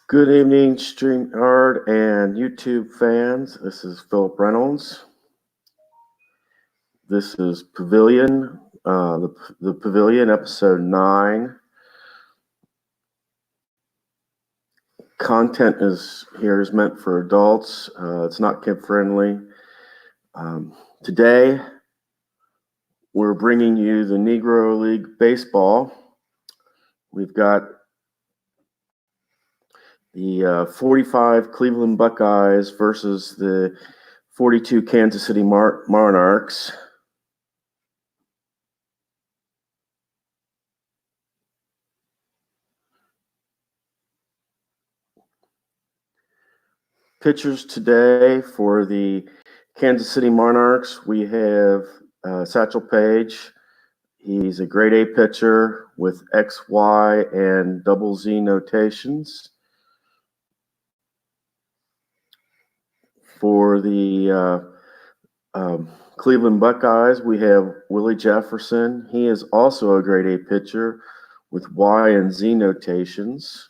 Good evening, StreamYard and YouTube fans. This is Philip Reynolds. This is Pavilion, the Pavilion, episode 9. Content is meant for adults. It's not kid friendly. Today, we're bringing you the Negro League Baseball. We've got the 45 Cleveland Buckeyes versus the 42 Kansas City Monarchs. Pitchers today for the Kansas City Monarchs, we have Satchel Paige. He's a grade A pitcher with X, Y, and double Z notations. For the Cleveland Buckeyes, we have Willie Jefferson. He is also a grade A pitcher with Y and Z notations.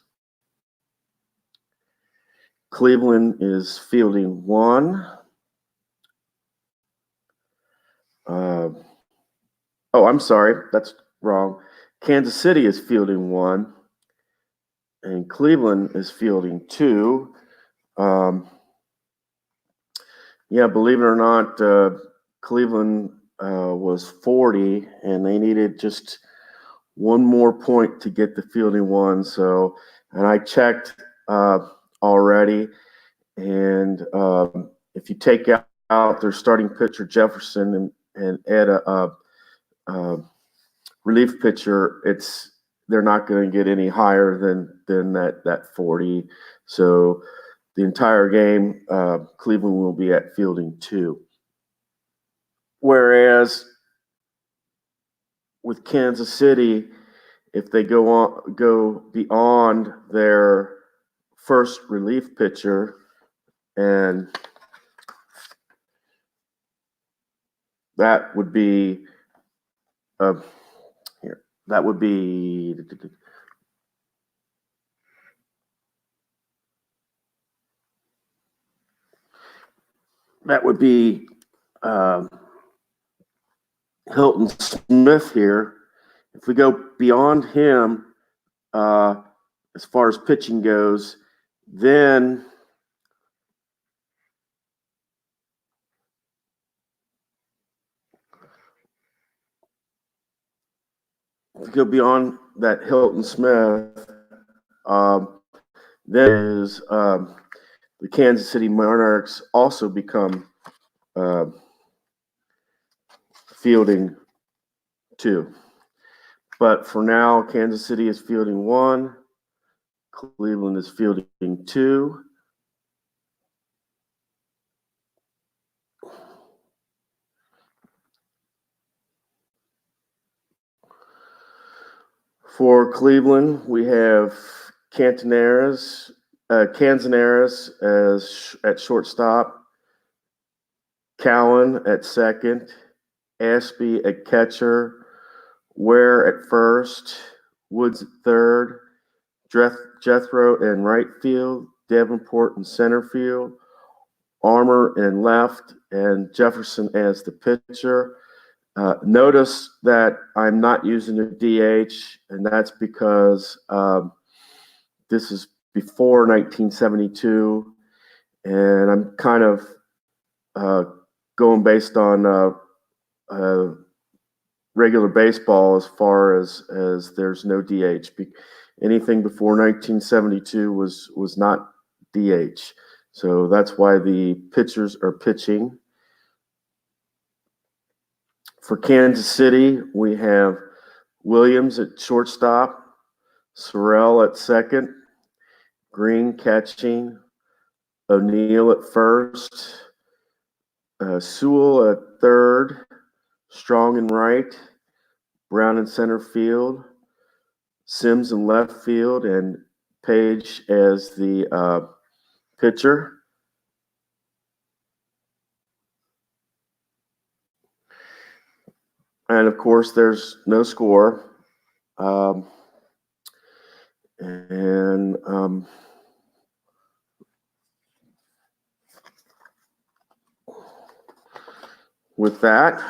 Cleveland is fielding 1. I'm sorry, that's wrong. Kansas City is fielding 1, and Cleveland is fielding 2. Believe it or not, Cleveland was 40, and they needed just one more point to get the fielding 1. So, and I checked already, and if you take out their starting pitcher Jefferson and add a relief pitcher, they're not going to get any higher than that 40. So the entire game, Cleveland will be at fielding 2. Whereas with Kansas City, if they go beyond their first relief pitcher, and that would be That would be Hilton Smith here. If we go beyond him, as far as pitching goes, then if we go beyond that Hilton Smith, then is the Kansas City Monarchs also become fielding 2. But for now, Kansas City is fielding 1. Cleveland is fielding 2. For Cleveland, we have Canzanares at shortstop, Cowan at second, Ashby at catcher, Ware at first, Woods at third, Jethro in right field, Davenport in center field, Armour in left, and Jefferson as the pitcher. Notice that I'm not using a DH, and that's because this is before 1972, and I'm kind of going based on regular baseball as far as there's no DH. Anything before 1972 was not DH. So that's why the pitchers are pitching. For Kansas City, we have Williams at shortstop, Sorrell at second, Green catching, O'Neill at first, Sewell at third, Strong in right, Brown in center field, Sims in left field, and Page as the pitcher. And of course, there's no score. With that,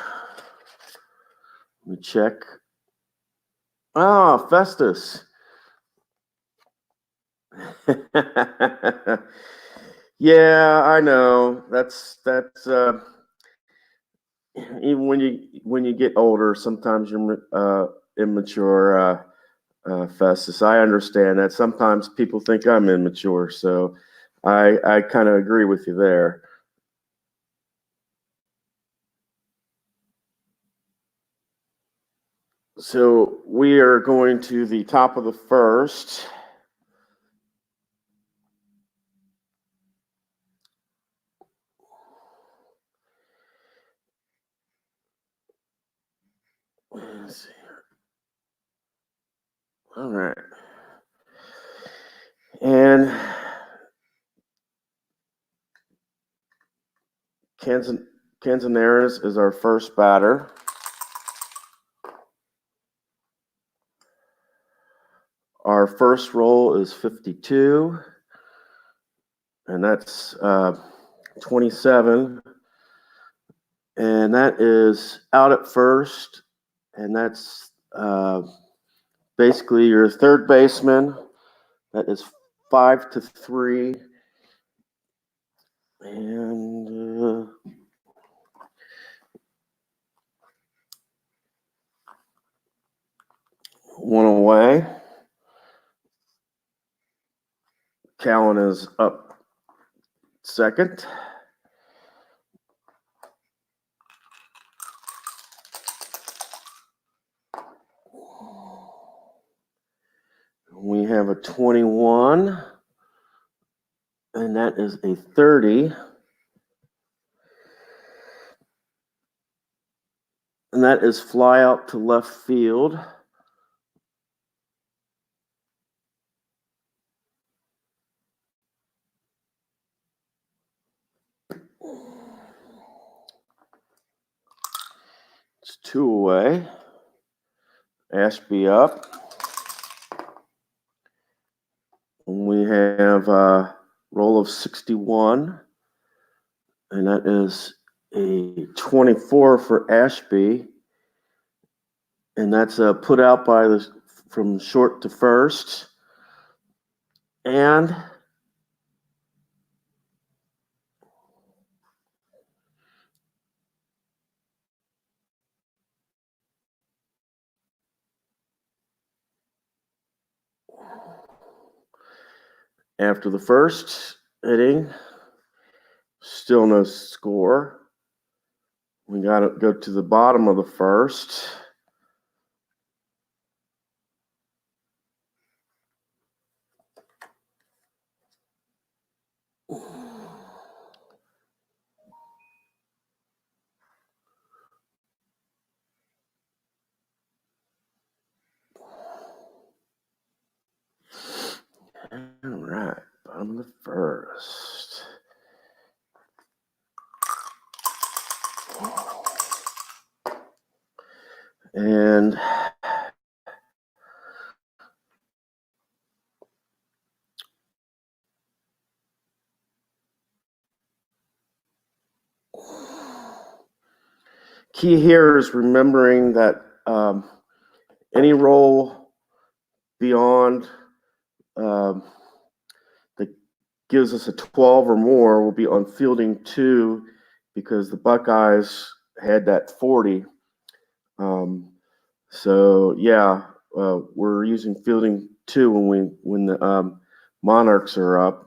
we check. Ah, Festus. Yeah, I know. That's even when you get older, sometimes you're immature. Festus, I understand that. Sometimes people think I'm immature, so I kind of agree with you there. So we are going to the top of the first. Let's see here. All right. And Canzoneres is our first batter. Our first roll is 52, and that's 27. And that is out at first, and that's basically your third baseman. That is 5-3. And one away. Callan is up second. We have a 21, and that is a 30. And that is fly out to left field. It's 2 away. Ashby up. And we have a roll of 61, and that is a 24 for Ashby. And that's put out by from short to first. And after the first inning, still no score. We got to go to the bottom of the first. All right, bottom of the first. And key here is remembering that any roll beyond that gives us a 12 or more will be on fielding 2 because the Buckeyes had that 40. So yeah, we're using fielding 2 when the Monarchs are up.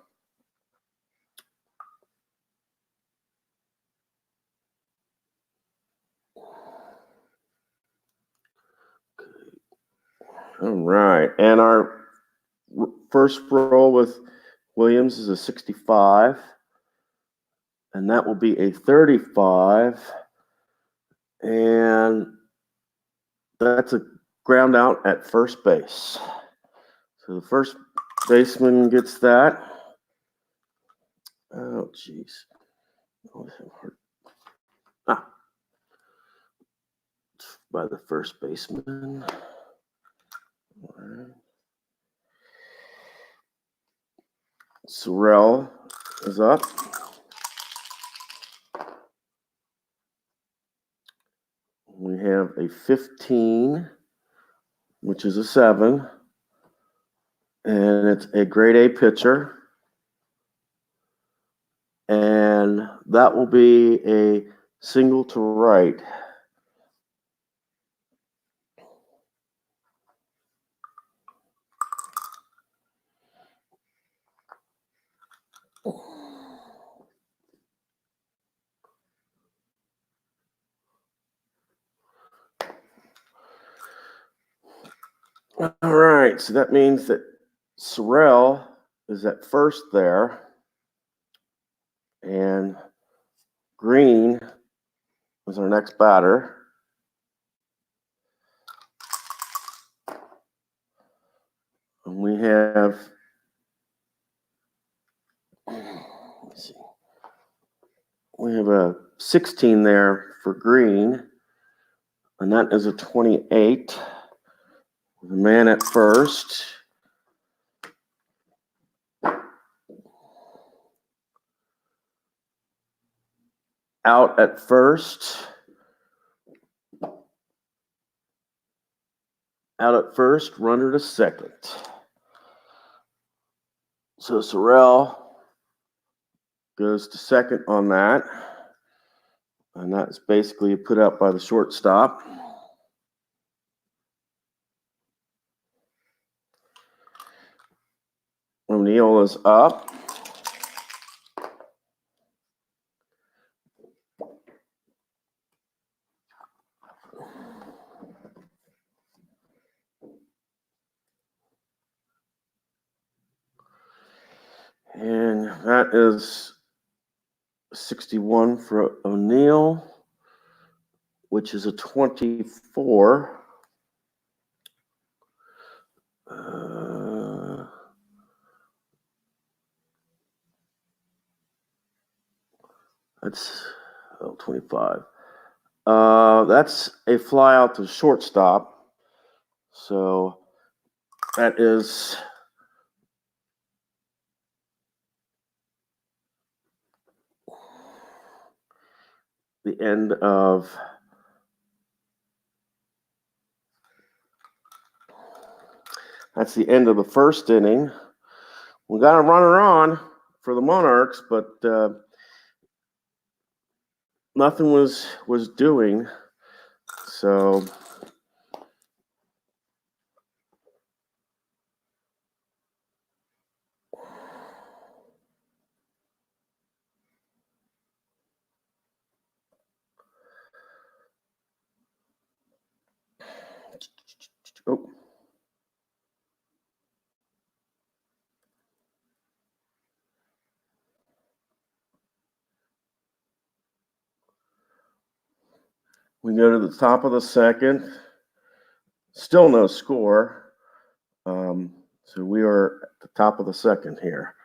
All right, and our first roll with Williams is a 65, and that will be a 35, and that's a ground out at first base. So the first baseman gets that. Oh, jeez. By the first baseman. All right. Sorrell is up. We have a 15, which is a 7, and it's a grade A pitcher. And that will be a single to right. All right, so that means that Sorrell is at first there, and Green is our next batter. And we have, let's see, we have a 16 there for Green, and that is a 28. The man at first. Out at first. Out at first, runner to second. So Sorrell goes to second on that. And that's basically put out by the shortstop. O'Neill is up. And that is 61 for O'Neill, which is a 24. That's 25. That's a fly out to shortstop. So that is the end of the first inning. We got a runner on for the Monarchs, but nothing was doing. So we go to the top of the second. Still no score. So we are at the top of the second here.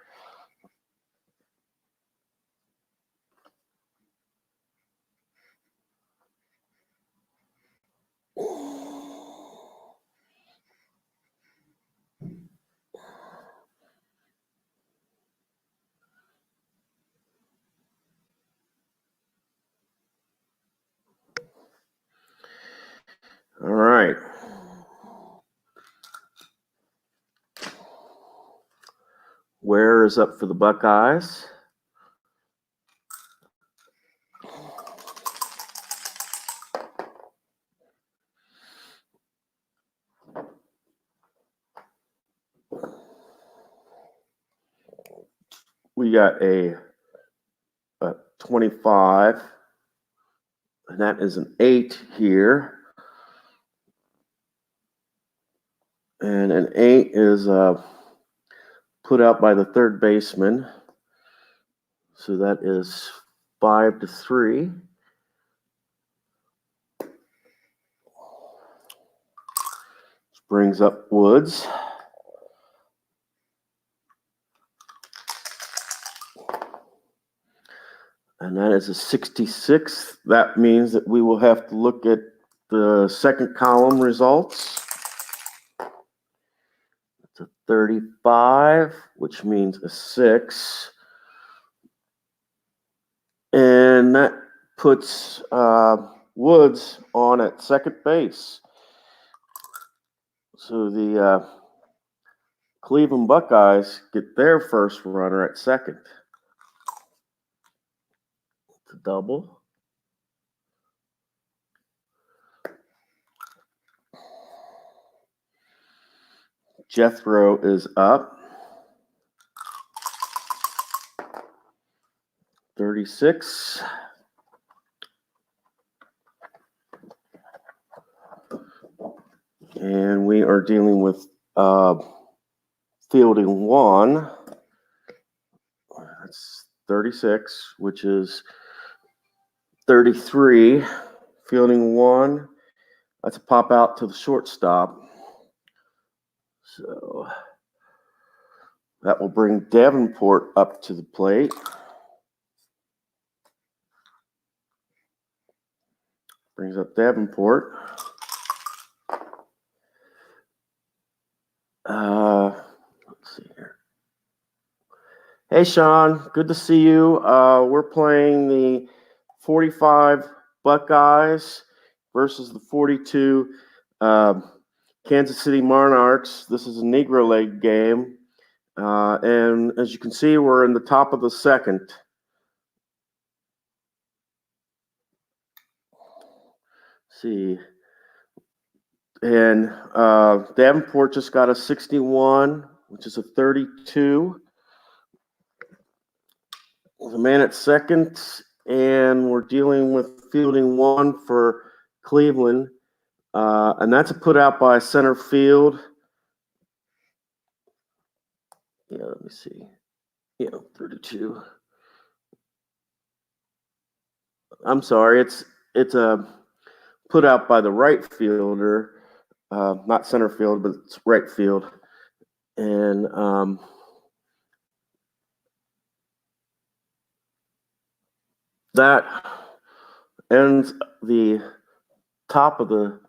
All right. Ware is up for the Buckeyes. We got a 25, and that is an 8 here. And an 8 is put out by the third baseman. So that is 5-3. This brings up Woods. And that is a 66. That means that we will have to look at the second column results. It's a 35, which means a 6. And that puts Woods on at second base. So the Cleveland Buckeyes get their first runner at second. It's a double. Jethro is up. 36. And we are dealing with fielding one. That's 36, which is 33. Fielding one. That's a pop out to the shortstop. So that will bring Davenport up to the plate. Brings up Davenport. Let's see here. Hey, Sean. Good to see you. We're playing the 45 Buckeyes versus the 42 Kansas City Monarchs. This is a Negro League game. And as you can see, we're in the top of the second. Let's see. And Davenport just got a 61, which is a 32. The man at second, and we're dealing with fielding one for Cleveland. And that's a put out by center field. Yeah, let me see. Yeah, 32. I'm sorry, it's a put out by the right fielder, not center field, but it's right field. And that ends the top of the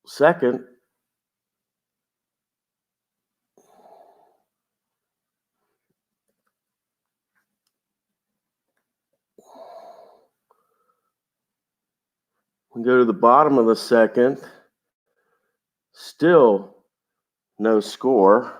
second. We go to the bottom of the second. Still no score.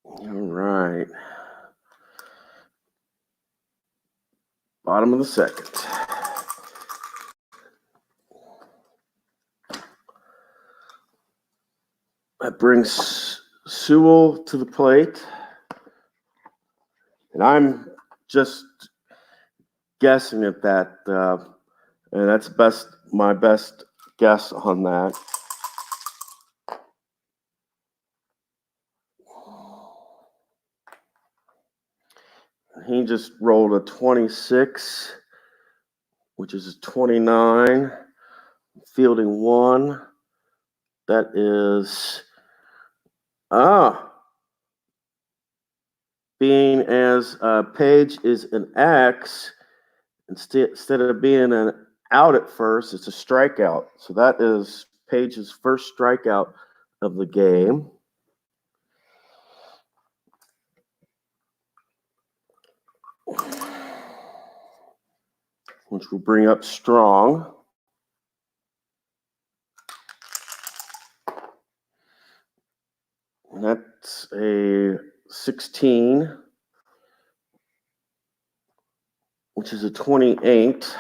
All right. Bottom of the second. That brings Sewell to the plate. And I'm just guessing at that. And that's my best guess on that. He just rolled a 26, which is a 29. Fielding one. That is being as Page is an X, instead of being an out at first, it's a strikeout. So that is Page's first strikeout of the game. Which will bring up Strong. And that's a 16, which is a 28.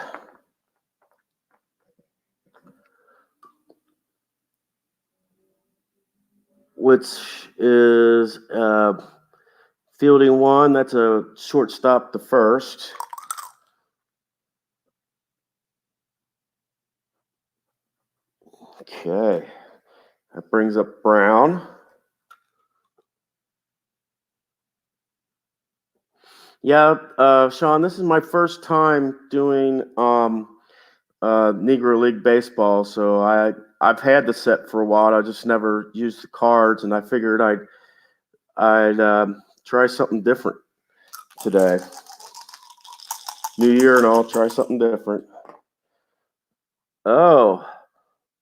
Which is fielding one. That's a shortstop to first. Okay. That brings up Brown. Yeah, Sean, this is my first time doing Negro League baseball, so I've had the set for a while. I just never used the cards, and I figured I'd try something different today. New year and all, try something different. Oh,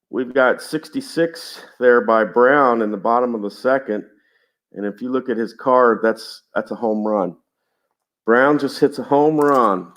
we've got 66 there by Brown in the bottom of the second. And if you look at his card, that's a home run. Brown just hits a home run.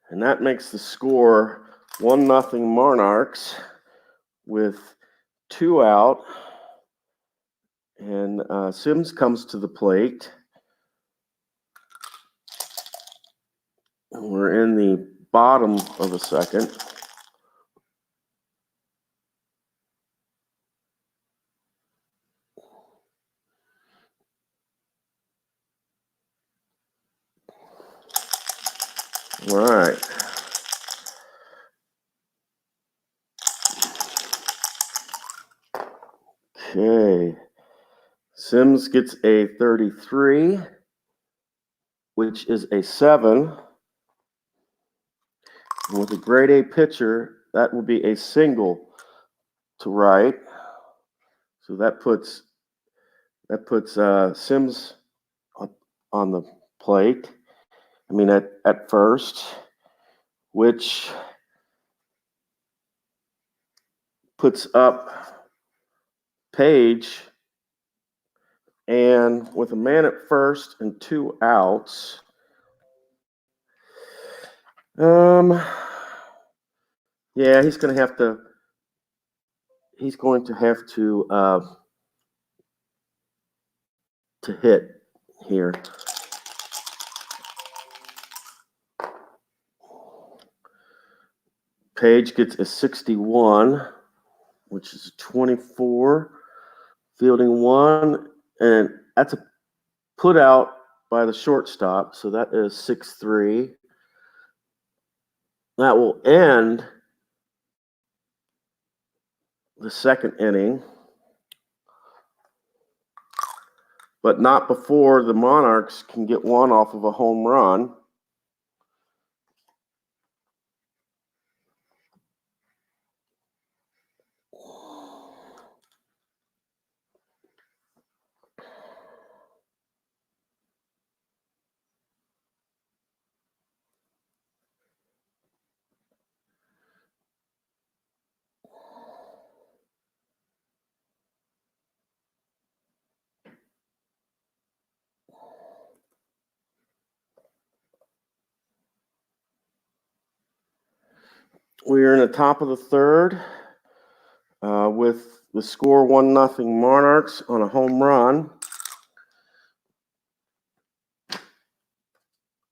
And that makes the score 1-0 Monarchs with 2 out. And Sims comes to the plate. And we're in the bottom of the second. All right. Okay. Sims gets a 33, which is a 7. And with a grade A pitcher, that will be a single to right. So that puts Sims on the plate. I mean at first, which puts up Page. And with a man at first and 2 outs, yeah, he's going to have to hit here. Page gets a 61, which is a 24, fielding 1, and that's a put out by the shortstop, so that is 6-3. That will end the second inning, but not before the Monarchs can get one off of a home run. We are in the top of the third with the score 1-0 Monarchs on a home run.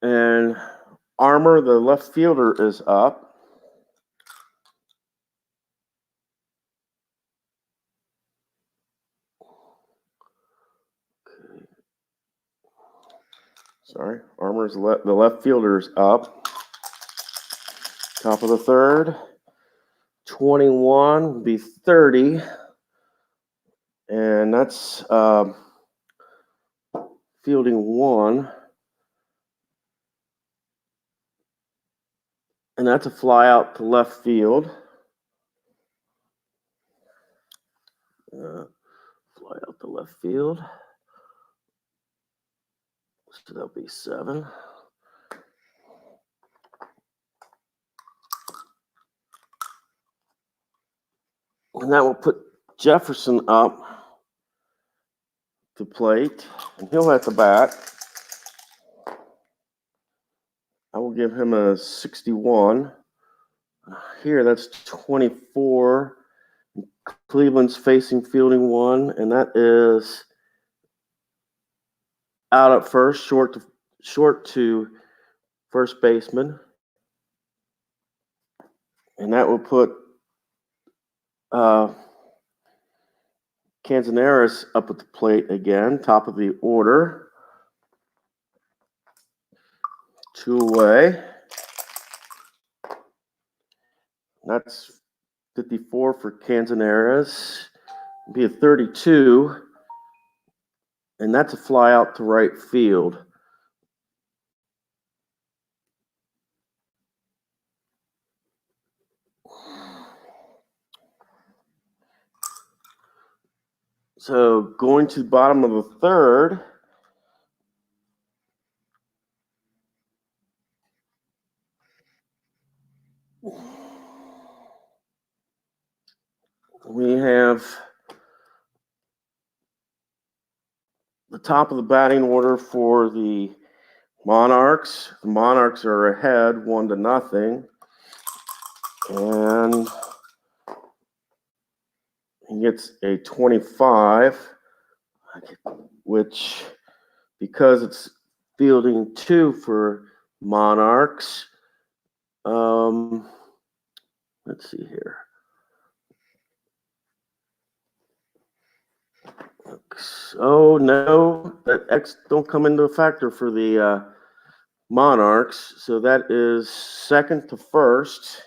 And Armour, the left fielder, is up. Okay. Sorry, Armour's the left fielder is up. Top of the third. 21 will be 30. And that's fielding 1. And that's a fly out to left field. Fly out to left field. So that'll be 7. And that will put Jefferson up to plate. And he'll have to bat. I will give him a 61. Here, that's 24. Cleveland's facing fielding 1, and that is out at first, short to first baseman. And that will put Canzanares up at the plate again, top of the order. 2 away. That's 54 for Canzanares. Be a 32, and that's a fly out to right field. So going to the bottom of the third, we have the top of the batting order for the Monarchs. The Monarchs are ahead 1-0. And he gets a 25, which, because it's fielding 2 for Monarchs, let's see here. Oh, no, that X don't come into a factor for the Monarchs. So that is second to first,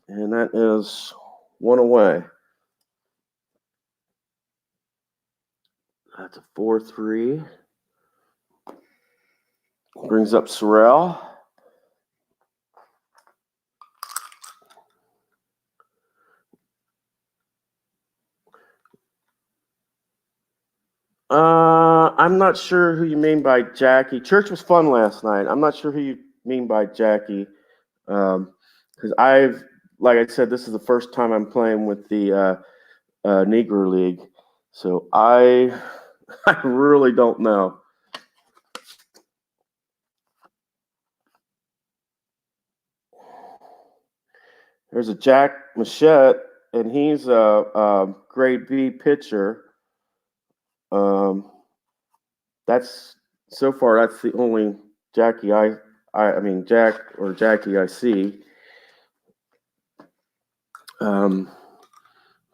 and that is 1 away. That's a 4-3. Brings up Sorrell. I'm not sure who you mean by Jackie. Church was fun last night. I'm not sure who you mean by Jackie. Because like I said, this is the first time I'm playing with the Negro League. So I really don't know. There's a Jack Machette, and he's a grade B pitcher. That's so far. That's the only Jackie Jack or Jackie I see. But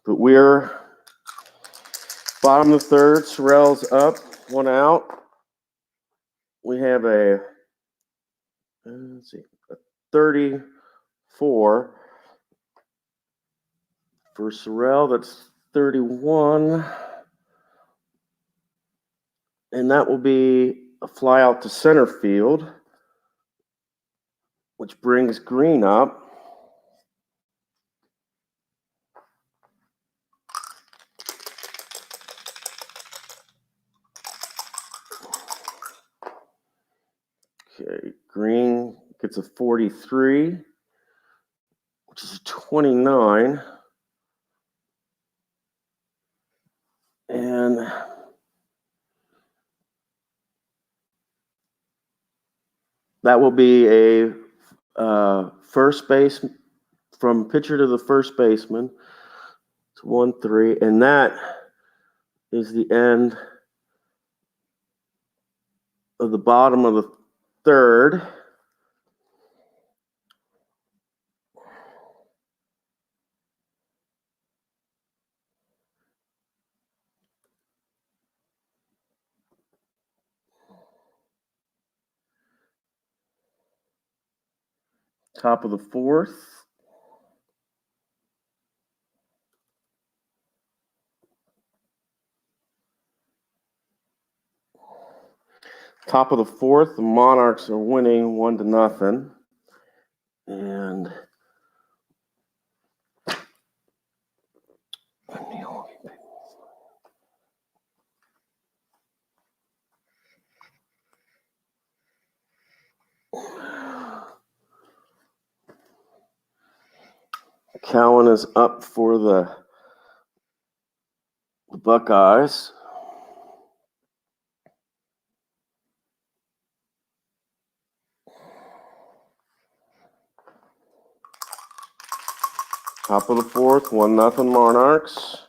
we're bottom of the third. Sorrell's up, 1 out. We have a 34 for Sorrell. That's 31. And that will be a fly out to center field, which brings Green up. Okay, Green gets a 43, which is a 29. And that will be a first base from pitcher to the first baseman. It's 1-3, and that is the end of the bottom of the third. Top of the fourth. Top of the fourth, the Monarchs are winning 1-0. And Cowan is up for the Buckeyes. Top of the fourth, 1-0 Monarchs.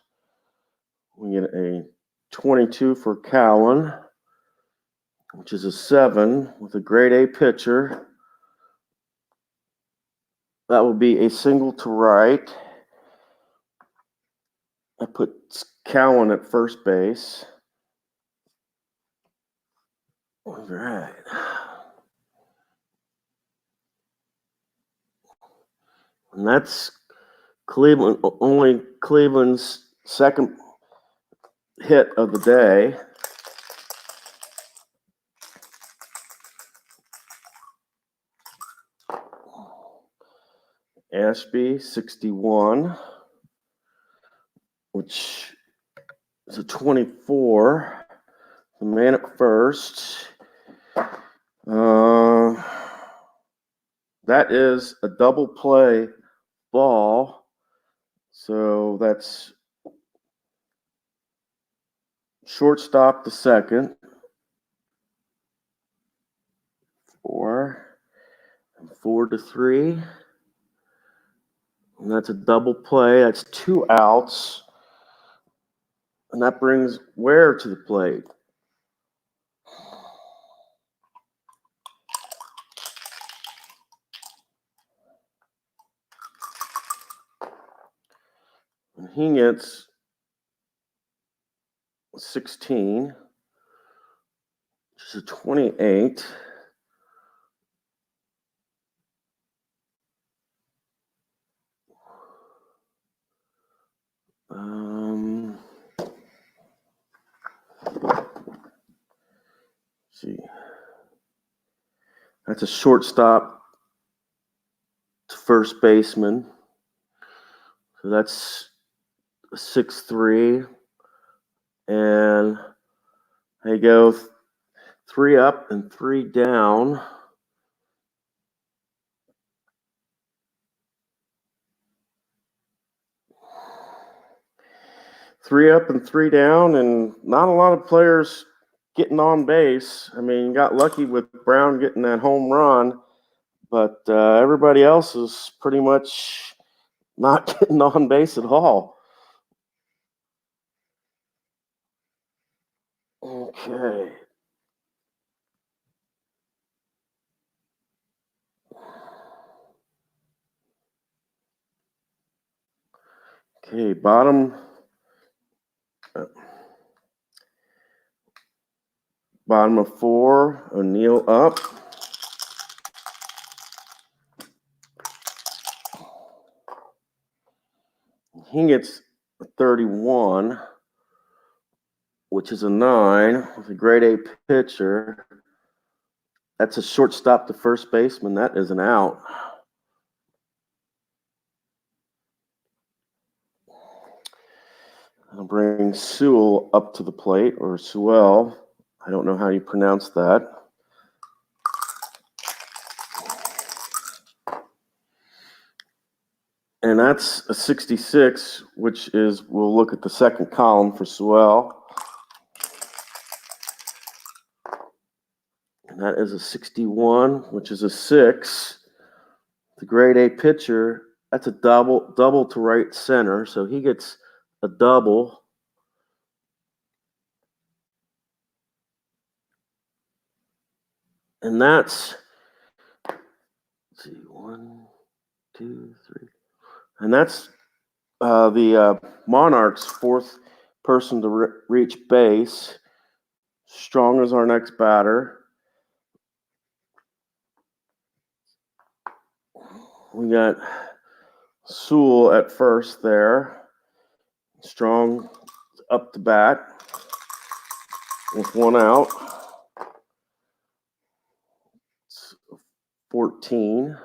We get a 22 for Cowan, which is a 7 with a grade A pitcher. That will be a single to right. I put Cowan at first base. All right. And that's Cleveland. Only Cleveland's second hit of the day. Ashby 61, which is a 24. The man at first. That is a double play ball. So that's shortstop to second. 4 and 4-3. And that's a double play. That's 2 outs. And that brings Ware to the plate. And he gets 16, which is a 28. See. That's a shortstop to first baseman. So that's a 6-3. And they go 3 up and 3 down. Three up and 3 down, and not a lot of players getting on base. I mean, got lucky with Brown getting that home run, but everybody else is pretty much not getting on base at all. Okay. Okay, bottom of 4, O'Neill up. He gets a 31, which is a 9, with a grade A pitcher. That's a shortstop to first baseman. That is an out. I'll bring Sewell up to the plate, or Sewell. I don't know how you pronounce that. And that's a 66, which is, we'll look at the second column for Sewell. And that is a 61, which is a 6. The grade A pitcher, that's a double to right center, so he gets a double. And that's, let's see, 1, 2, 3. And that's the Monarchs' 4th person to reach base. Strong is our next batter. We got Sewell at first there. Strong up to bat with 1 out. It's 14.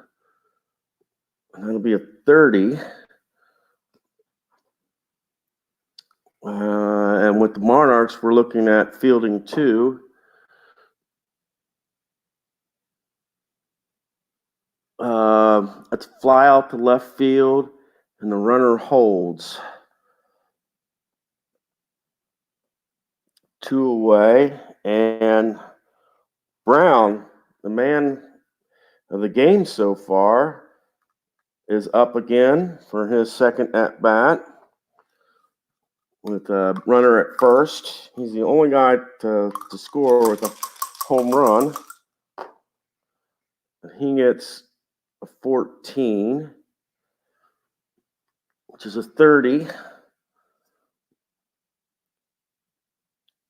And that'll be a 30. And with the Monarchs, we're looking at fielding 2. That's a fly out to left field, and the runner holds. 2 away, and Brown, the man of the game so far, is up again for his second at bat with a runner at first. He's the only guy to score with a home run. And he gets a 14, which is a 30.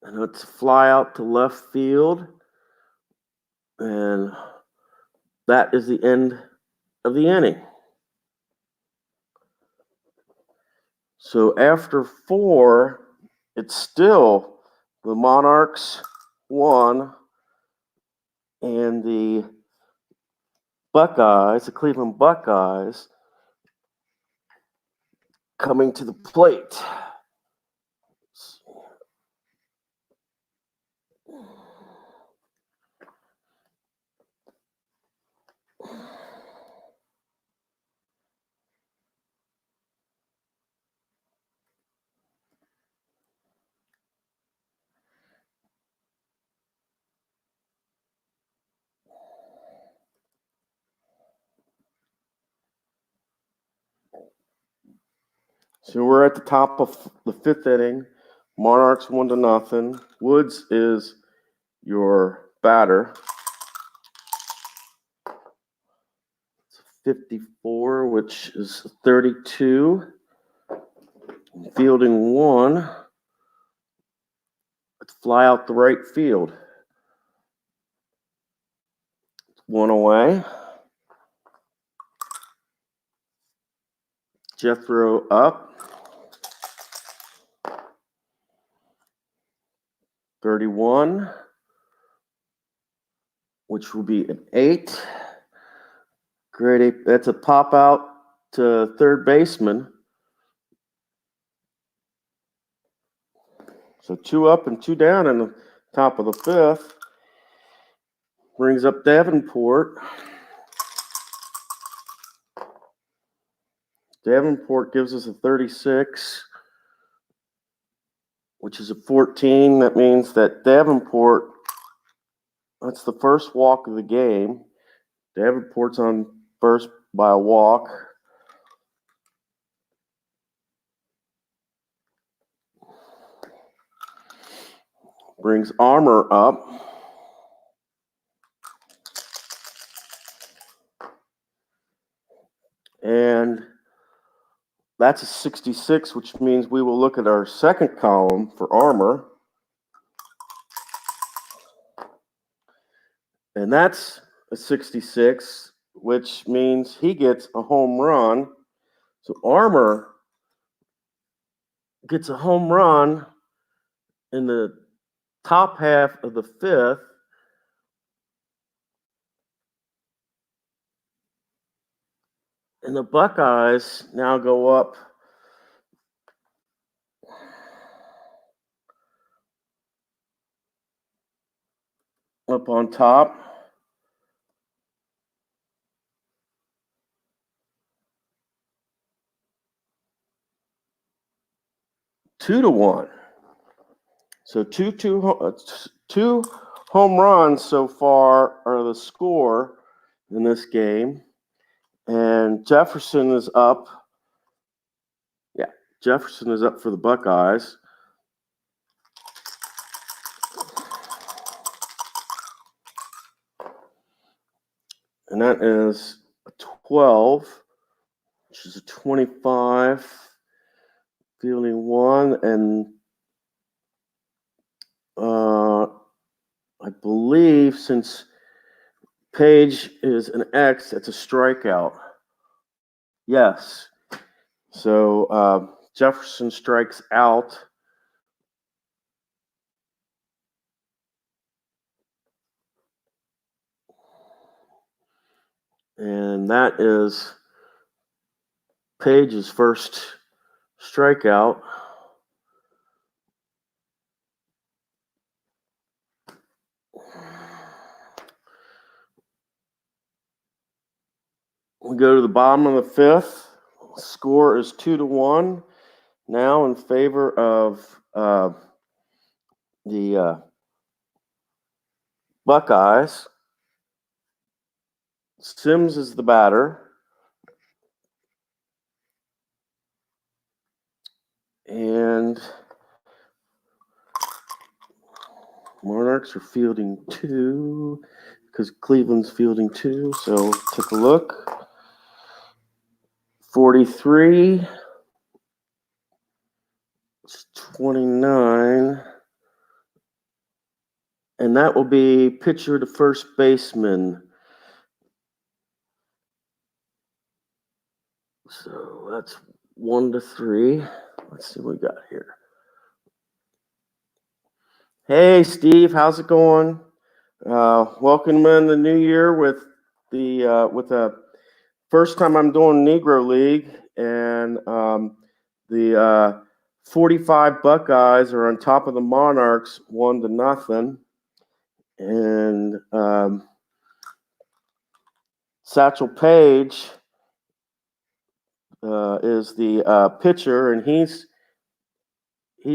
And it's a fly out to left field. And that is the end of the inning. So after 4, it's still the Monarchs 1 and the Buckeyes, the Cleveland Buckeyes, coming to the plate. So we're at the top of the 5th inning. Monarchs 1-0. Woods is your batter. 54, which is 32. Fielding 1. Let's fly out the right field. 1 away. Jethro up. 31, which will be an 8. Grade 8. That's a pop out to third baseman. So 2 up and 2 down in the top of the 5th. Brings up Davenport. Davenport gives us a 36, which is a 14. That means that Davenport, that's the first walk of the game. Davenport's on first by a walk. Brings Armour up. And that's a 66, which means we will look at our second column for Armour. And that's a 66, which means he gets a home run. So Armour gets a home run in the top half of the 5th. And the Buckeyes now go up on top. Two to 1. So two home runs so far are the score in this game. And Jefferson is up. Yeah, Jefferson is up for the Buckeyes. And that is a 12, which is a 25. Fielding 1, and I believe since Page is an X, it's a strikeout. Yes. So Jefferson strikes out. And that is Page's first strikeout. We go to the bottom of the 5th. Score is 2-1 now in favor of the Buckeyes. Sims is the batter. And Monarchs are fielding 2 because Cleveland's fielding 2. So take a look. 43. It's 29. And that will be pitcher to first baseman. So that's 1-3. Let's see what we got here. Hey, Steve, how's it going? Welcome in the new year with the first time I'm doing Negro League, and the 45 Buckeyes are on top of the Monarchs, 1-0, and Satchel Paige is the pitcher, and he's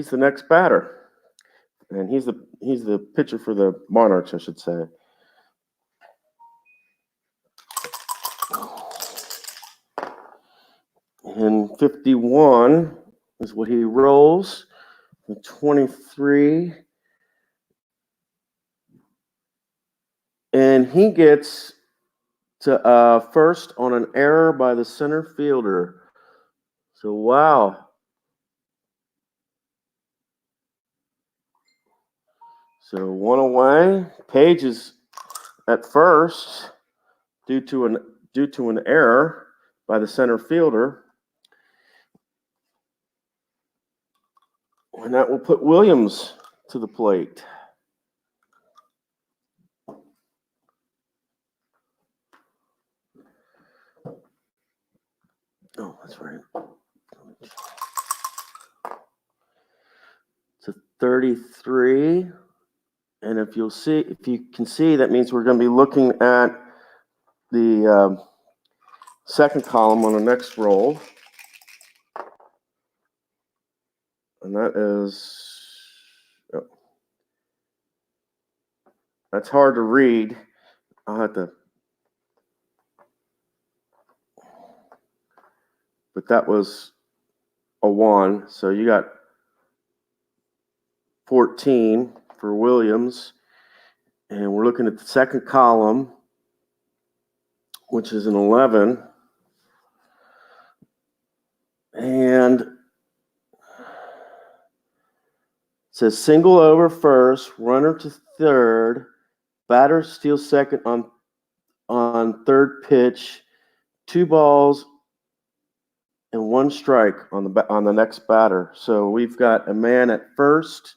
the next batter, and he's the pitcher for the Monarchs, I should say. And 51 is what he rolls. 23, and he gets to first on an error by the center fielder. So wow. So one away. Page is at first due to an error by the center fielder. And that will put Williams to the plate. Oh, that's right. It's a 33. And if you can see, that means we're going to be looking at the second column on the next roll. And that is, that's hard to read. I'll have to, but that was a 1. So you got 14 for Williams. And we're looking at the second column, which is an 11. And it says single over first, runner to third, batter steals second on third pitch, 2 balls and 1 strike on the next batter. So we've got a man at first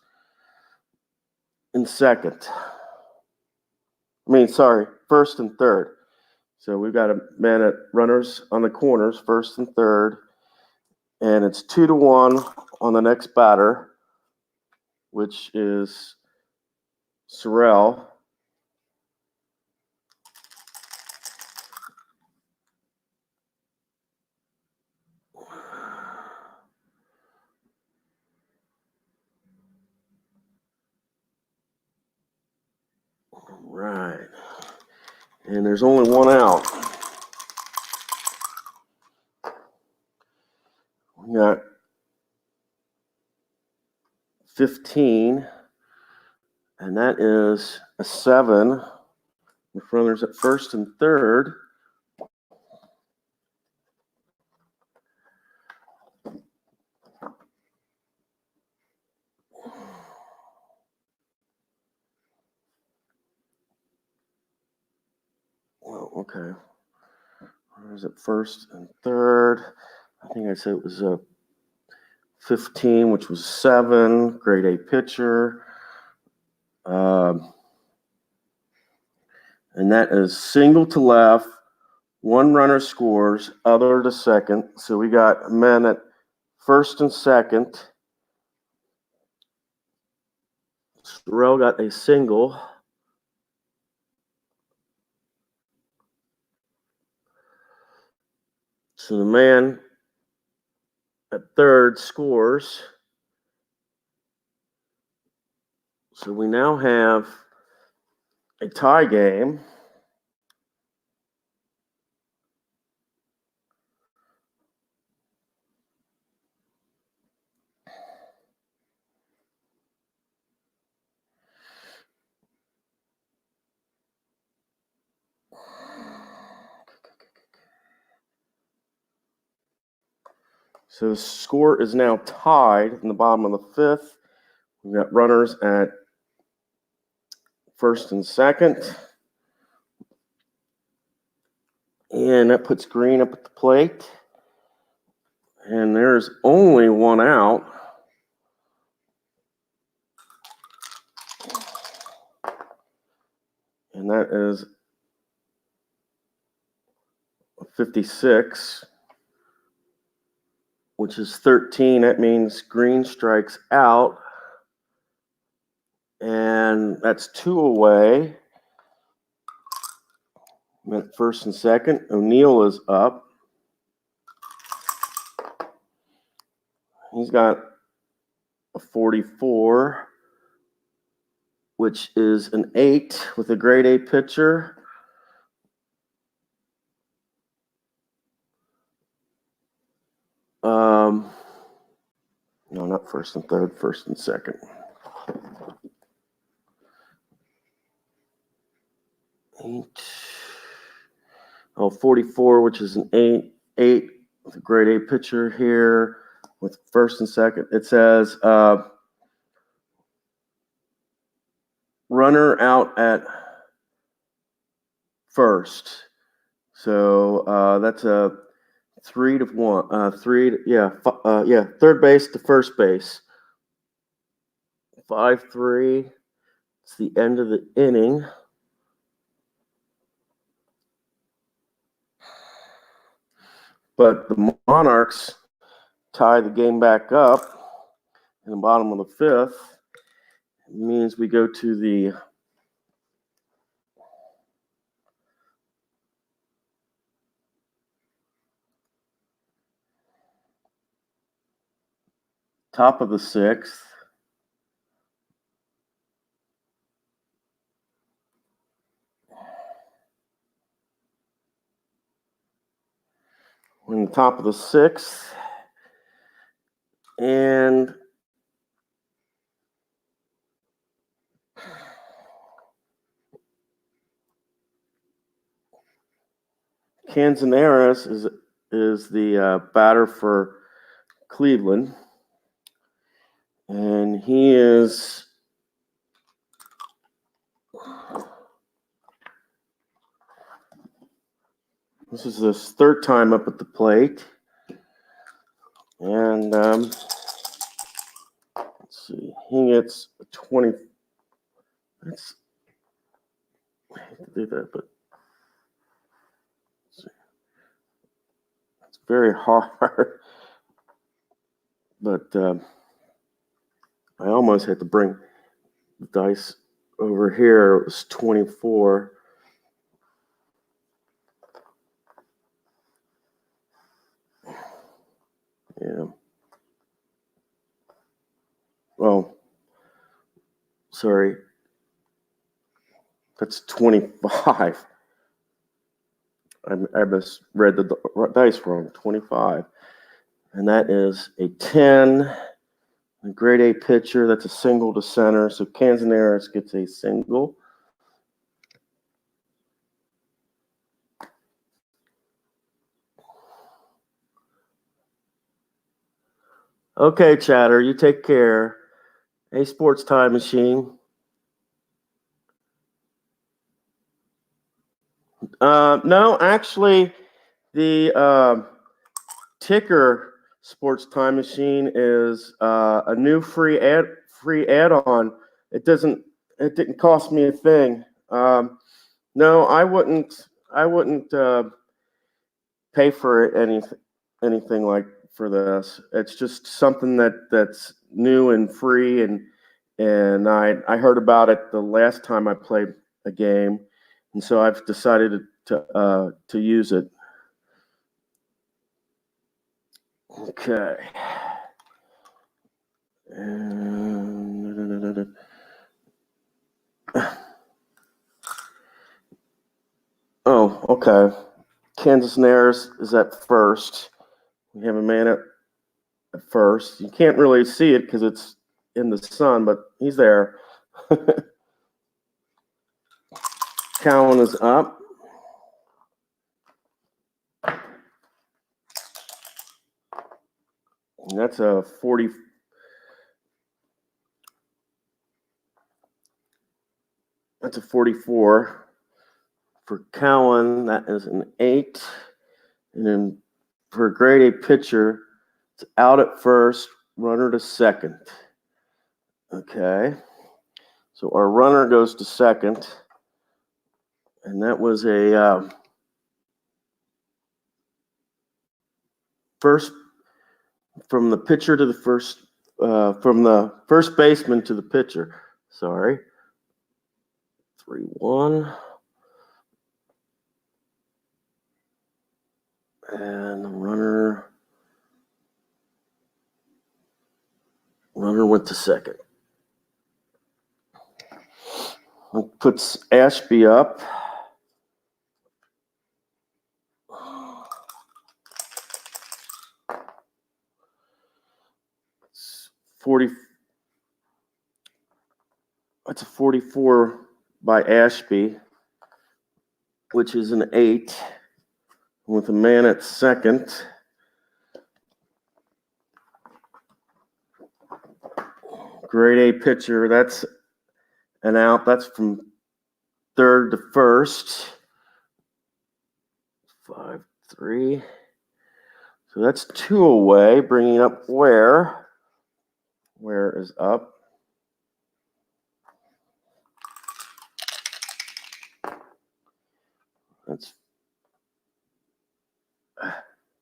and second. First and third. So we've got a man at runners on the corners, first and third, and it's 2-1 on the next batter, which is Sorrell. All right. And there's only 1 out. We got 15, and that is a 7 with runners at first and third. Well, okay. Runners at first and third. I think I said it was a 15, which was 7, grade A pitcher. And that is single to left, 1 runner scores, other to second. So we got men at first and second. Sorrell got a single. So the man at third scores. So we now have a tie game. So the score is now tied in the bottom of the 5th. We've got runners at first and second. And that puts Green up at the plate. And there's only one out. And that is 56, which is 13. That means green strikes out. And that's 2 away. Meant first and second. O'Neill is up. He's got a 44, which is an 8 with a grade A pitcher. No, not first and third, first and second. 8. 44, which is an 8 with a grade A pitcher here with first and second. It says runner out at first. So that's a 3 to 1. Third base to first base. 5-3. It's the end of the inning. But the Monarchs tie the game back up in the bottom of the 5th. It means we go to the top of the 6th. We're in the top of the 6th. And Canzaneras is the batter for Cleveland. And he is this is his 3rd time up at the plate. And let's see, he gets 20. I hate to do that, but it's very hard. But I almost had to bring the dice over here. It was 24. Yeah. Oh, sorry. That's 25. I misread the dice wrong. 25. And that is a 10. A grade A pitcher. That's a single to center. So Canzaneras gets a single. Okay, Chatter, you take care. A Sports Time Machine. No, actually, the ticker Sports Time Machine is a new free add-on. It didn't cost me a thing. No, I wouldn't pay for anything like for this. It's just something that's new and free, and I heard about it the last time I played a game, and so I've decided to use it. Okay. Oh, okay. Canzaneras is at first. We have a man at first. You can't really see it because it's in the sun, but he's there. Cowan is up. And that's a 40. That's a 44 for Cowan. That is an 8. And then for a grade A pitcher, It's out at first, runner to second. Okay. So our runner goes to second. And that was a first from the pitcher to the first, from the first baseman to the pitcher. Sorry. 3-1. And the runner went to second. It puts Ashby up. It's 40. That's a 44 by Ashby, which is an 8, with a man at second. Grade A pitcher. That's an out. That's from third to first. 5-3. So that's 2 away, bringing up Ware. Ware is up. That's.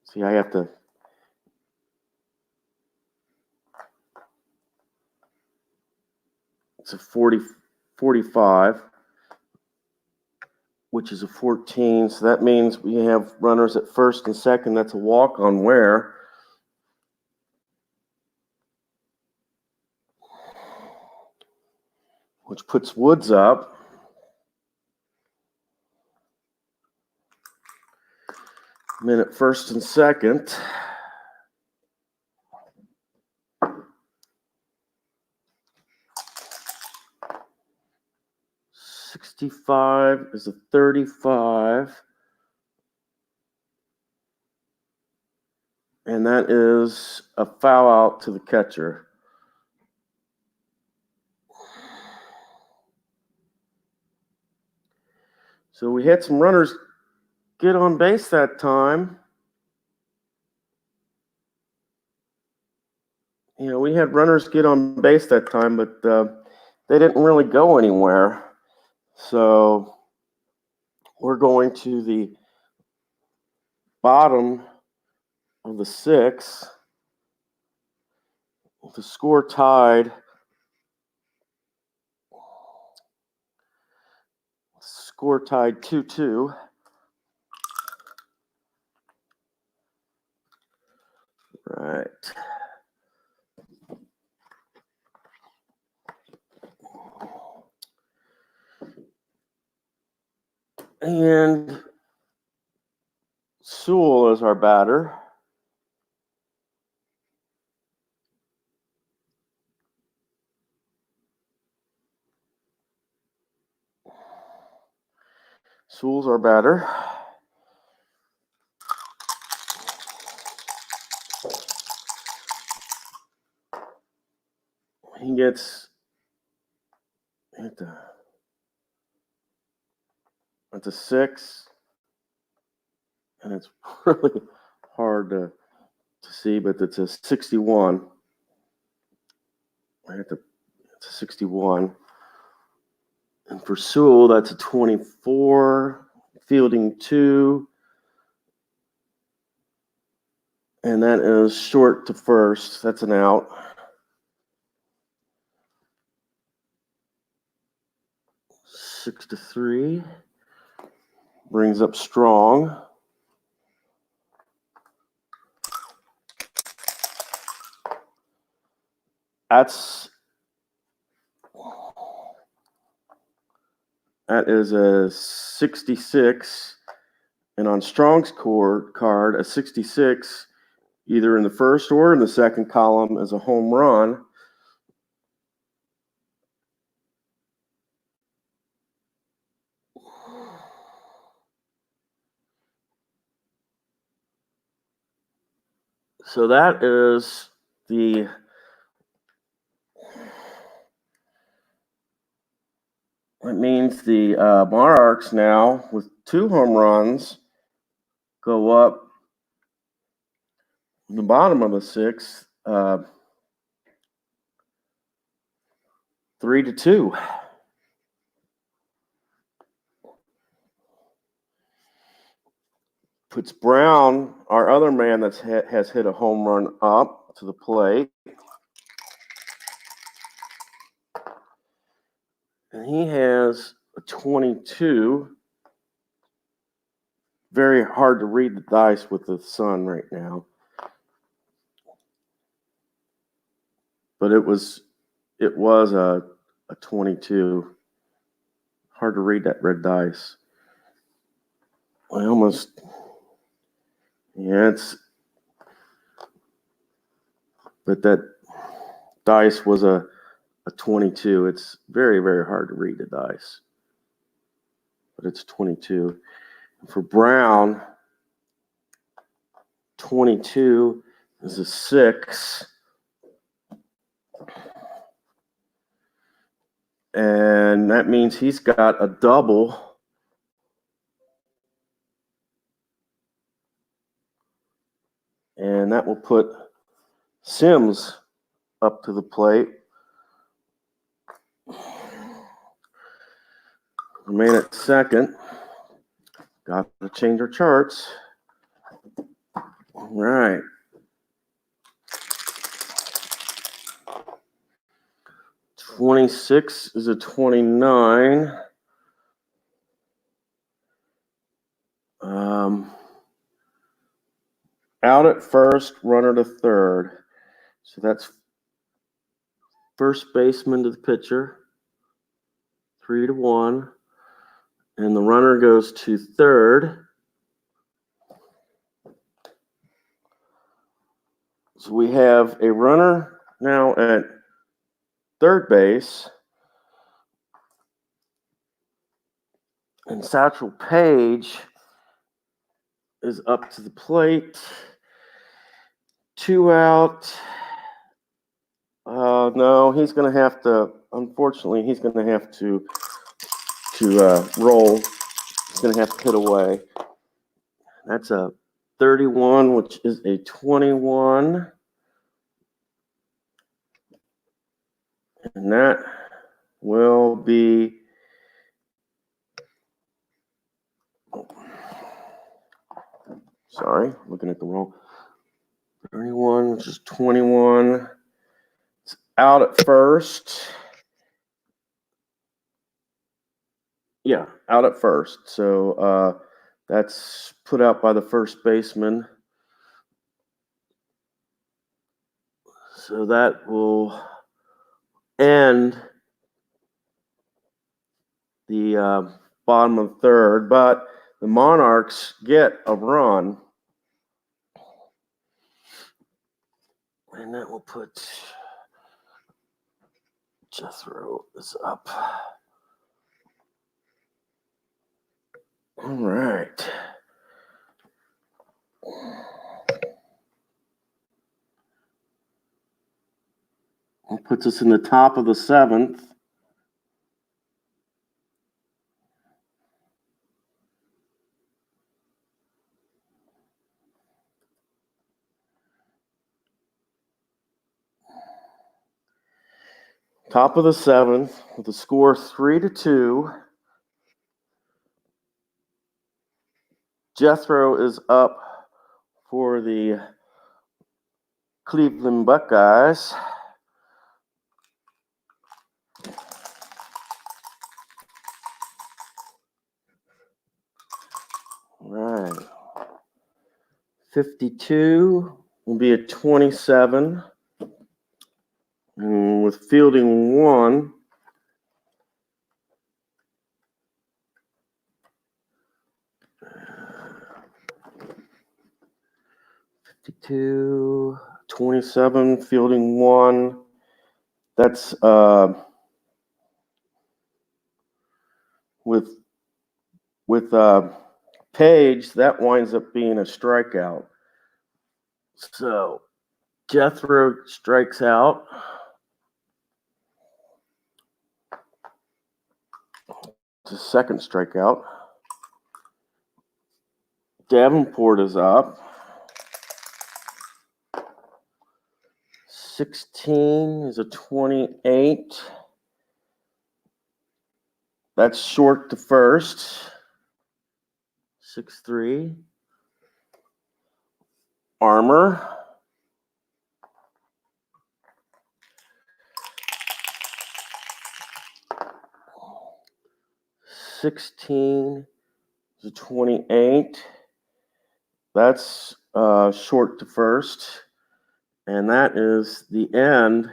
See, I have to. It's a 45, which is a 14. So that means we have runners at first and second. That's a walk on Ware. Which puts Woods up. Men at first and second. .65 is a 35. And that is a foul out to the catcher. So we had some runners get on base that time. You know, we had runners get on base that time, but they didn't really go anywhere. So we're going to the bottom of the 6. The score tied. Score tied 2-2. Right. And Sewell is our batter. Sewell's our batter. He gets at the 6, and it's really hard to see, but it's a 61. It's a 61. And for Sewell, that's a 24, fielding 2. And that is short to first. That's an out. Six to 3. Brings up Strong. That is a 66. And on Strong's card, a 66, either in the first or in the second column, is a home run. So that is it means the Monarchs now, with 2 home runs, go up The bottom of the 6, 3-2. Puts Brown, our other man that has hit a home run, up to the plate. And he has a 22. Very hard to read the dice with the sun right now. But it was a 22. Hard to read that red dice. But that dice was a 22. It's very, very hard to read the dice. But it's 22. And for Brown, 22 is a 6. And that means he's got a double. And that will put Sims up to the plate. Remain at second. Got to change our charts. All right. $26 is a 29. Out at first, runner to third. So that's first baseman to the pitcher, 3-1. And the runner goes to third. So we have a runner now at third base. And Satchel Paige is up to the plate. 2 out. No, he's going to have to, unfortunately, he's going to have to roll. He's going to have to hit away. That's a 31, which is a 21. And that will be looking at the wrong. 31, which is 21. It's out at first. Yeah, out at first. So that's put out by the first baseman. So that will end the bottom of third, but the Monarchs get a run. And that will put Jethro is up. All right. That puts us in the top of the 7th. Top of the 7th with the score 3-2. Jethro is up for the Cleveland Buckeyes. All right. 52 will be a 27. And with fielding 1, $52, 27, fielding 1. That's with Page, that winds up being a strikeout. So Jethro strikes out. It's a second strikeout. Davenport is up. 16 is a 28. That's short to first. 6-3. Armor. 16 is a 28. That's short to first. And that is the end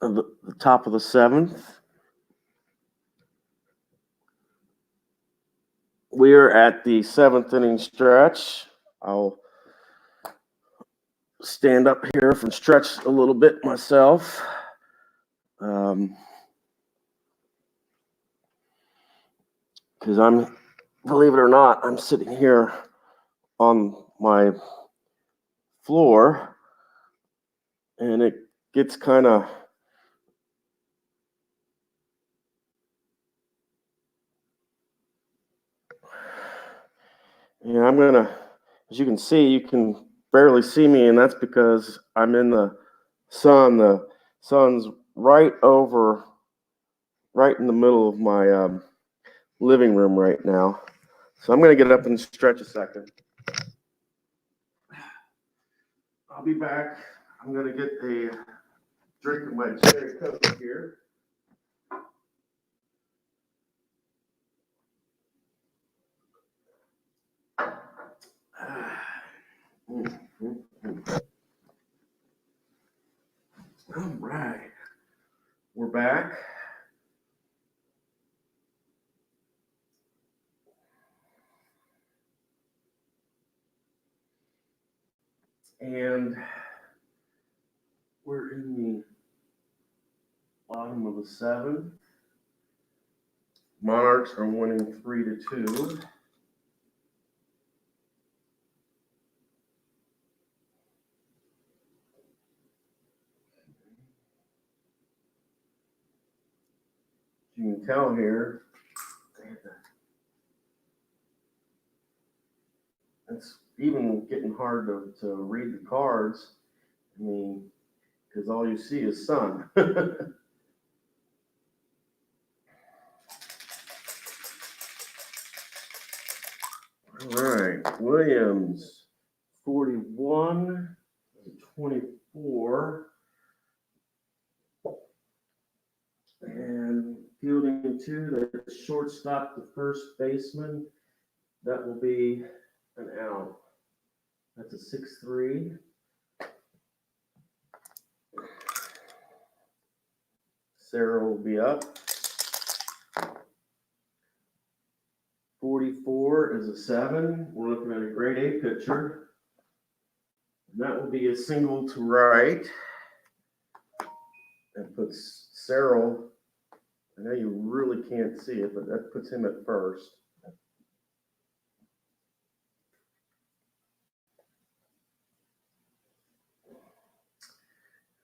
of the top of the 7th. We are at the 7th inning stretch. I'll stand up here and stretch a little bit myself. Because believe it or not, I'm sitting here on my floor, and it gets kind of as you can see, you can barely see me, and that's because I'm in the sun. The sun's right in the middle of my living room right now. So I'm going to get up and stretch a second. I'll be back. I'm going to get a drink of my cherry Coke here. All right. We're back. And we're in the bottom of the 7th. Monarchs are winning 3-2. You can tell here, it's even getting hard to read the cards. I mean, because all you see is sun. All right, Williams, 41, 24, and fielding 2, the shortstop, the first baseman, that will be an out. That's a 6-3. Sarah will be up. 44 is a 7. We're looking at a grade A pitcher. And that will be a single to right. That puts Cyril, I know you really can't see it, but that puts him at first.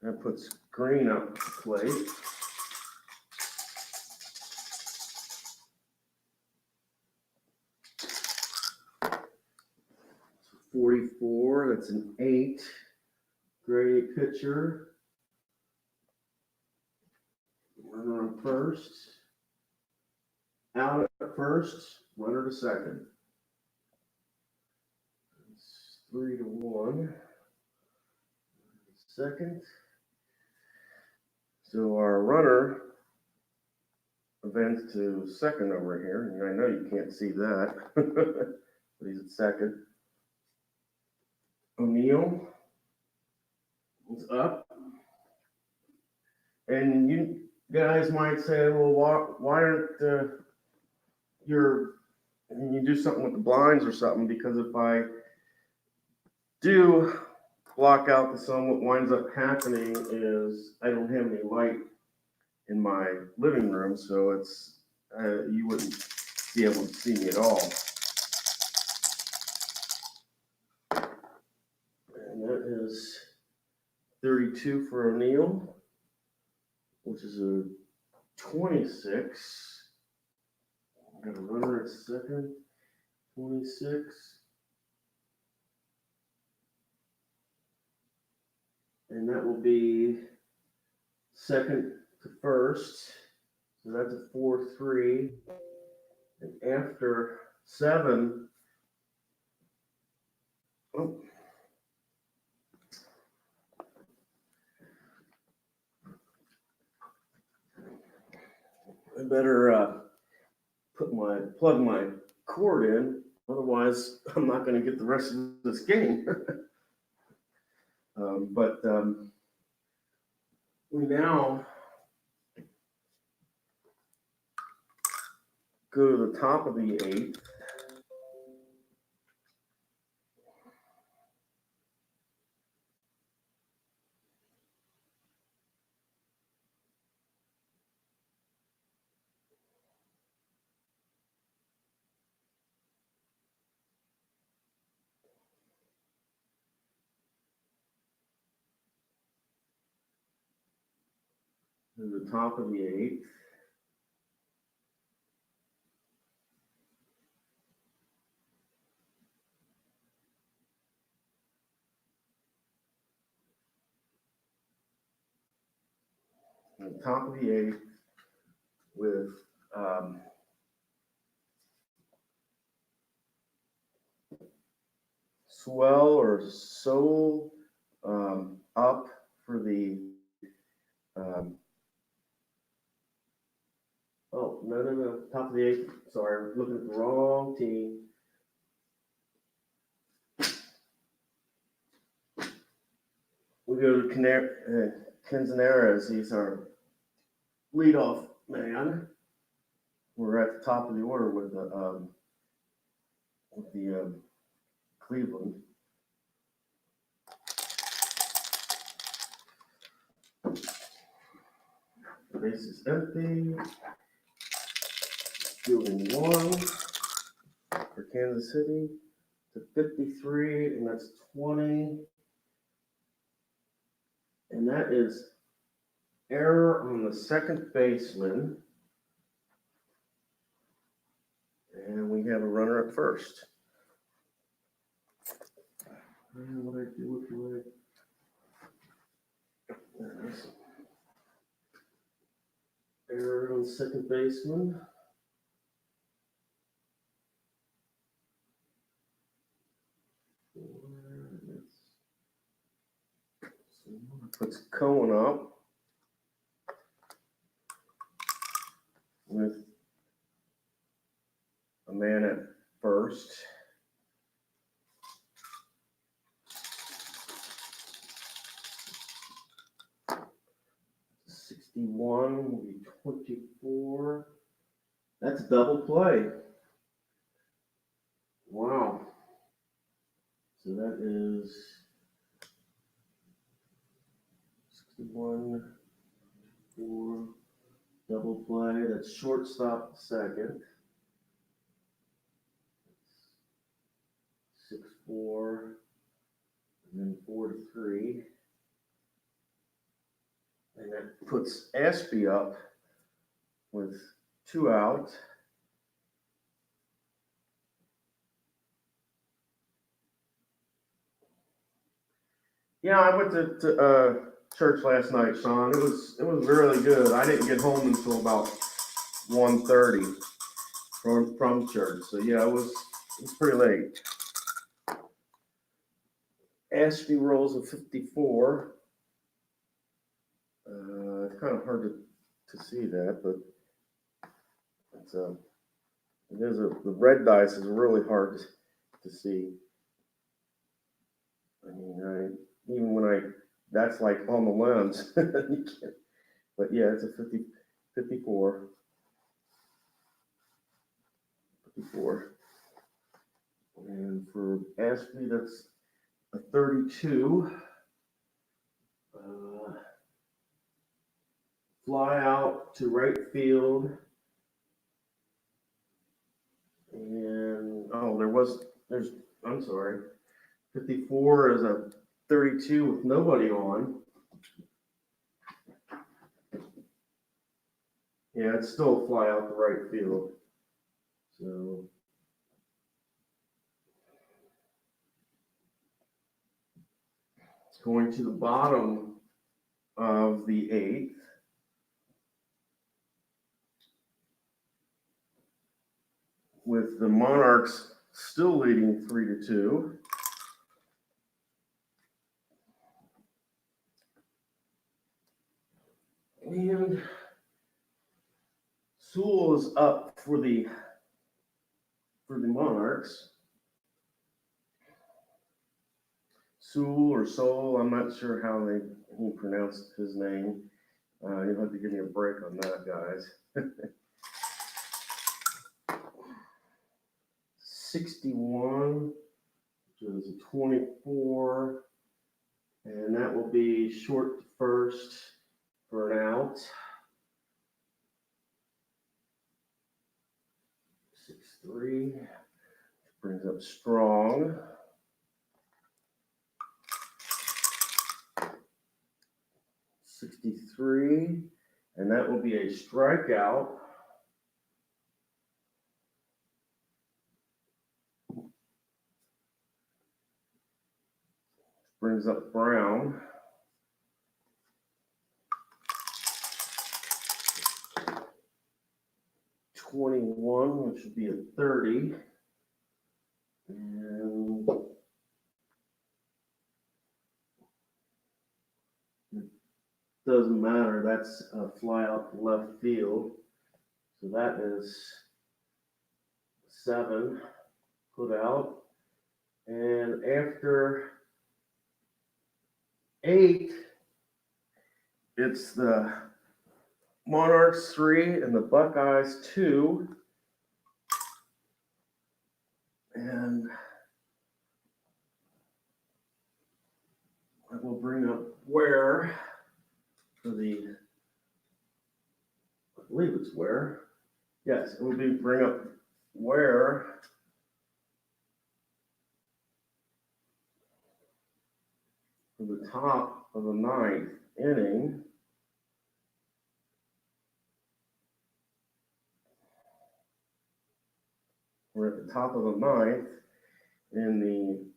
That puts Green up to plate. So 44, that's an 8. Grade A pitcher. Runner on first. Out at first. Runner to second. It's 3-1. Second. So our runner advanced to second over here. And I know you can't see that, but he's at second. O'Neill is up. And you guys might say, well, why aren't you do something with the blinds or something? Because if I do block out the sun, what winds up happening is I don't have any light in my living room, so it's you wouldn't be able to see me at all. And that is 32 for O'Neill, which is a 26. Got a runner at second, 26. and that will be second to first. So that's a 4-3. And after 7, oh, I better plug my cord in, otherwise I'm not going to get the rest of this game. But we now go to the top of the 8th. To the top of the 8th. On the top of the 8th with swell or soul up for the oh no, top of the 8th. Sorry, I'm looking at the wrong team. We go to Canzaneras. He's our leadoff man. We're at the top of the order with the Cleveland. The base is empty. Fielding 1 for Kansas City to 53, and that's 20. And that is error on the second baseman. And we have a runner at first. And what I do with my error on second baseman. Puts Cohen up with a man at first. '61 will be 24. That's a double play. Wow. So that is 61, 4, double play. That's shortstop second. 6-4, and then 4-3. And that puts Ashby up with 2 out. Yeah, I went to church last night, Sean. It was really good. I didn't get home until about 1:30 from church. So yeah, it was pretty late. Ashby rolls a 54. It's kind of hard to see that, but it's the red dice is really hard to see. I mean, even when that's like on the lens. You can't, but yeah, it's a 54. 54. And for Ashby, that's a 32. Fly out to right field. And I'm sorry. 54 is a 32 with nobody on. Yeah, it's still a fly out the right field. So Going to the bottom of the 8th. With the Monarchs still leading 3-2. And Sewell is up for the Monarchs. Sewell or Soul, I'm not sure how he pronounced his name. You'll have to give me a break on that, guys. 61, which is a 24, and that will be short to first for an out. 6-3, brings up strong. 63, and that will be a strikeout. Brings up Brown. 21, which would be a 30. And it doesn't matter, that's a fly out to left field. So that is 7 put out. And after 8, it's the Monarchs 3 and the Buckeyes 2. And that will bring up Ware for the, I believe it's Ware. Yes, it will bring up Ware for the top of the 9th inning. We're at the top of the 9th in the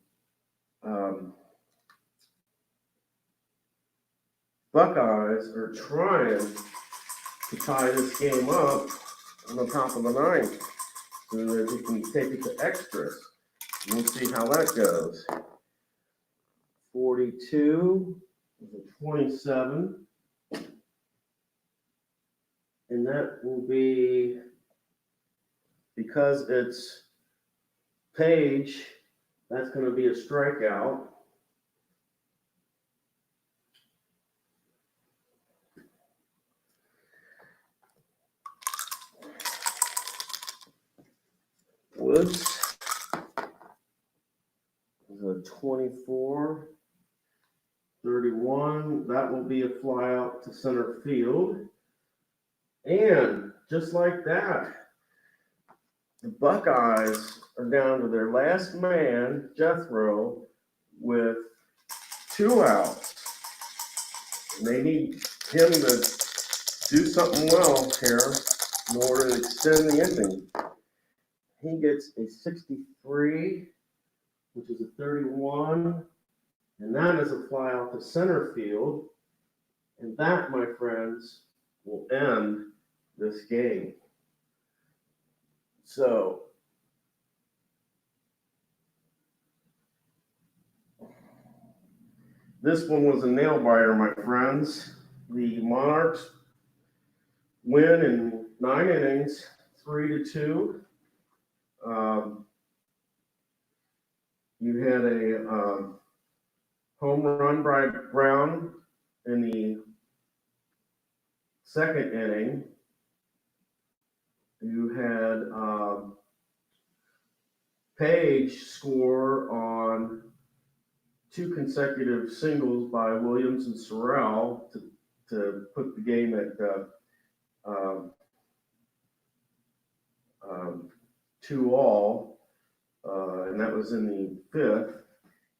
Buckeyes are trying to tie this game up on the top of the 9th so that we can take it to extras. We'll see how that goes. 42 is a 27. And that will be, because it's Page, that's going to be a strikeout. Woods is a 24. 31, that will be a fly out to center field. And just like that, the Buckeyes are down to their last man, Jethro, with 2 outs. And they need him to do something well here in order to extend the inning. He gets a 63, which is a 31, and that is a fly out to center field. And that, my friends, will end this game. So, this one was a nail biter, my friends. The Monarchs win in 9 innings, 3-2. You had a home run by Brown in the 2nd inning. You had Page score on 2 consecutive singles by Williams and Sorrell to put the game at 2-all. And that was in the 5th,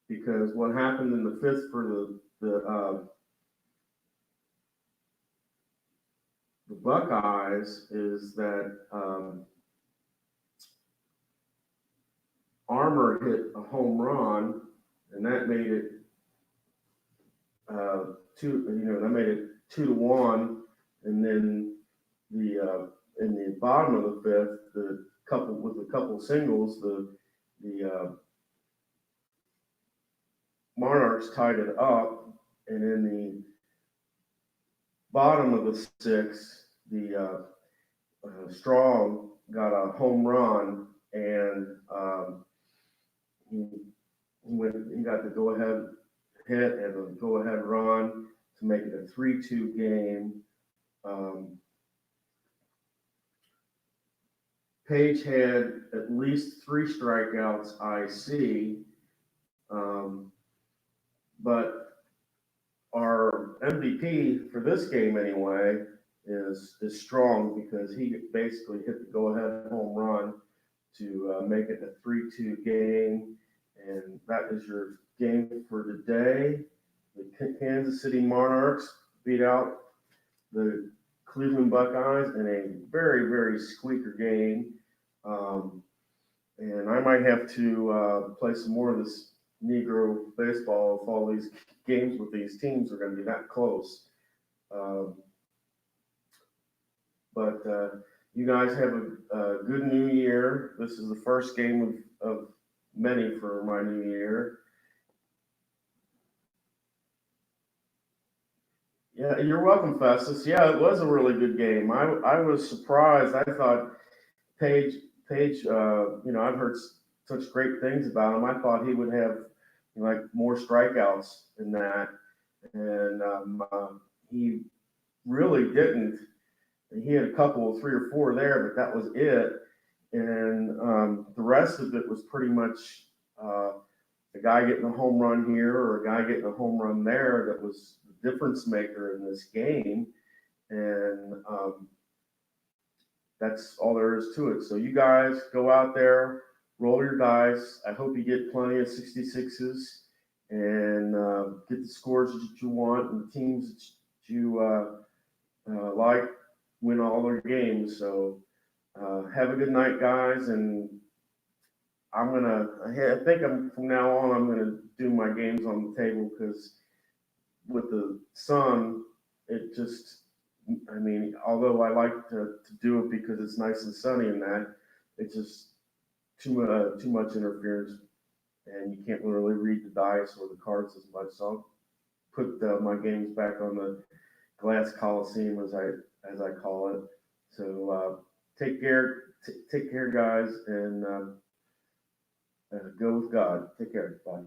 because what happened in the 5th for the Buckeyes is that Armour hit a home run, and that made it two. They made it 2-1, and then in the bottom of the fifth, the couple with a couple singles, the Monarchs tied it up, and in the bottom of the sixth, the Strong got a home run, and he he got the go ahead hit and a go ahead run to make it a 3-2 game. Um, Page had at least 3 strikeouts, I see, but our MVP for this game anyway is Strong, because he basically hit the go ahead home run to make it a 3-2 game, and that is your game for today. The Kansas City Monarchs beat out the Cleveland Buckeyes in a very, very squeaker game. And I might have to play some more of this Negro baseball if all these games with these teams are going to be that close. Um, but you guys have a good new year. This is the first game of many for my new year. Yeah, you're welcome, Festus. Yeah, it was a really good game. I was surprised. I thought Page Page, I've heard such great things about him. I thought he would have like more strikeouts in that, and he really didn't. He had a couple of 3 or 4 there, but that was it. And the rest of it was pretty much uh, a guy getting a home run here or a guy getting a home run there that was the difference maker in this game. And that's all there is to it. So you guys go out there, roll your dice. I hope you get plenty of 66s and get the scores that you want and the teams that you like win all their games. So have a good night, guys. And I think from now on, I'm gonna do my games on the table, because with the sun, it just, I mean, although I like to do it because it's nice and sunny and that, it's just too much interference, and you can't really read the dice or the cards as much. So I'll put my games back on the glass coliseum, as I call it. So take care, take care, guys, and go with God. Take care. Bye.